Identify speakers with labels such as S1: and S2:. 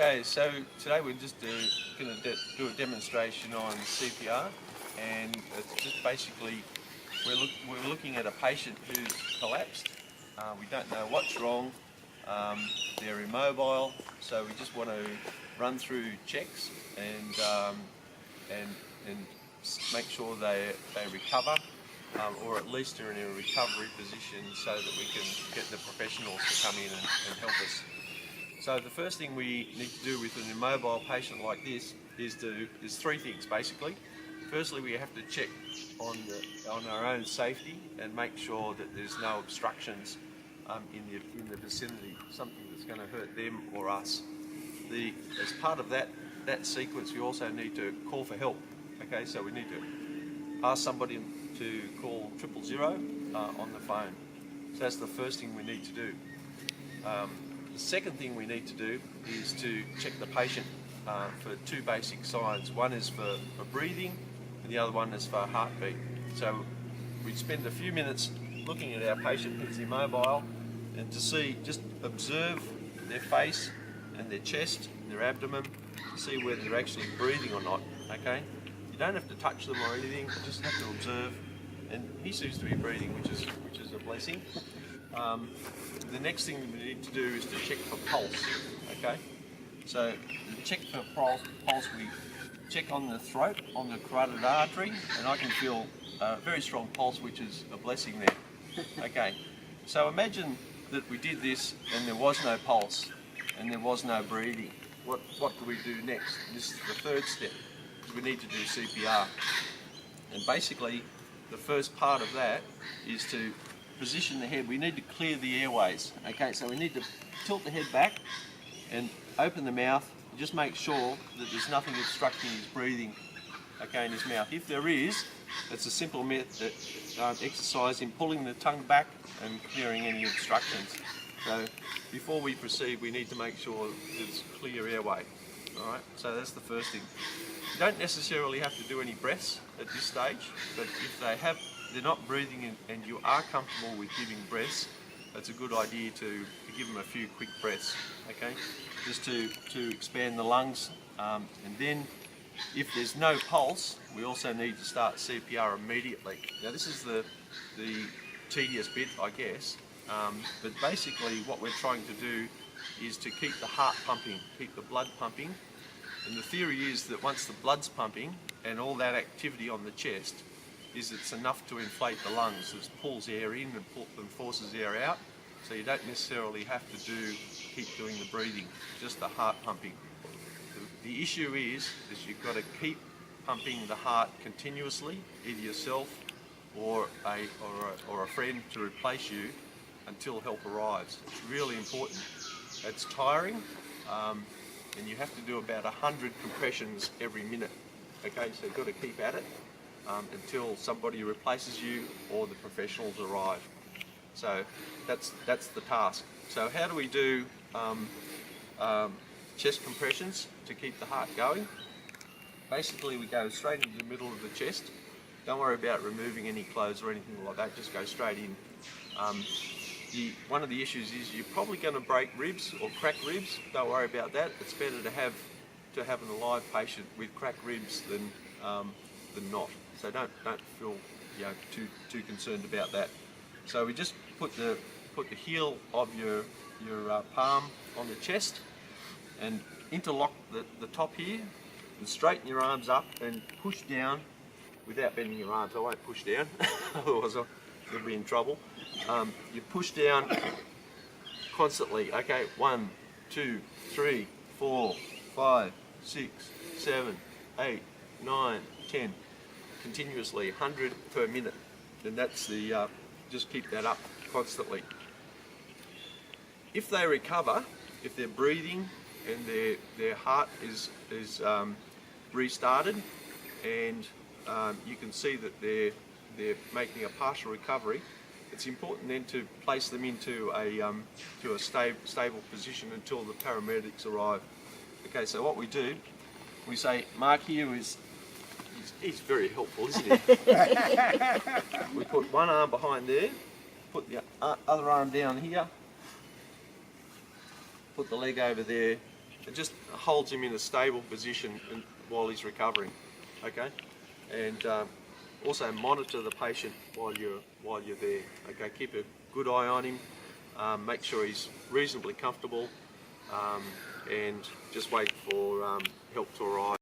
S1: Okay, so today we're just going to do a demonstration on CPR, and it's just basically we're looking at a patient who's collapsed. We don't know what's wrong. They're immobile, so we just want to run through checks and make sure they recover, or at least are in a recovery position, so that we can get the professionals to come in and help us. So the first thing we need to do with an immobile patient like this is three things basically. Firstly, we have to check on our own safety and make sure that there's no obstructions in the vicinity, something that's going to hurt them or us. As part of that sequence, we also need to call for help. Okay, so we need to ask somebody to call 000 on the phone. So that's the first thing we need to do. The second thing we need to do is to check the patient for two basic signs. One is for breathing, and the other one is for heartbeat. So we spend a few minutes looking at our patient who's immobile, and just observe their face and their chest, their abdomen, to see whether they're actually breathing or not. Okay, you don't have to touch them or anything; you just have to observe. And he seems to be breathing, which is a blessing. The next thing we need to do is to check for pulse. Okay, so to check for pulse, we check on the throat, on the carotid artery, and I can feel a very strong pulse, which is a blessing there. Okay, so imagine that we did this and there was no pulse and there was no breathing. What do we do next? This is the third step. We need to do CPR, and basically the first part of that is to position the head. We need to clear the airways. Okay, so we need to tilt the head back and open the mouth. Just make sure that there's nothing obstructing his breathing, okay, in his mouth. If there is, it's a simple exercise in pulling the tongue back and clearing any obstructions. So before we proceed, we need to make sure there's clear airway. All right, so that's the first thing. You don't necessarily have to do any breaths at this stage, but if they're not breathing and you are comfortable with giving breaths, it's a good idea to give them a few quick breaths, okay, just to expand the lungs. And then if there's no pulse, we also need to start CPR immediately. Now this is the tedious bit, I guess, but basically what we're trying to do is to keep the heart pumping, keep the blood pumping. And the theory is that once the blood's pumping and all that activity on the chest, it's enough to inflate the lungs. It pulls air in and forces air out, so you don't necessarily have to keep doing the breathing, just the heart pumping. The issue is you've got to keep pumping the heart continuously, either yourself or a friend to replace you until help arrives. It's really important. It's tiring, and you have to do about 100 compressions every minute. Okay, so you've got to keep at it until somebody replaces you or the professionals arrive. So that's the task. So how do we do chest compressions to keep the heart going? Basically, we go straight into the middle of the chest. Don't worry about removing any clothes or anything like that, just go straight in. One of the issues is you're probably going to break ribs or crack ribs. Don't worry about that. It's better to have an alive patient with cracked ribs than not. So don't feel too concerned about that. So we just put the heel of your palm on the chest and interlock the top here and straighten your arms up and push down without bending your arms. I won't push down, otherwise you'll be in trouble. You push down constantly. Okay, 1, 2, 3, 4, 5, 6, 7, 8, 9, 10. Continuously, 100 per minute, and that's just keep that up constantly. If they recover, if they're breathing and their heart is restarted, and you can see that they're making a partial recovery, it's important then to place them into a stable position until the paramedics arrive. Okay, so what we do, we say, Mark here he's very helpful, isn't he? We put one arm behind there, put the other arm down here, put the leg over there, it just holds him in a stable position while he's recovering. Okay, and also monitor the patient while you're there. Okay, keep a good eye on him. Make sure he's reasonably comfortable, and just wait for help to arrive.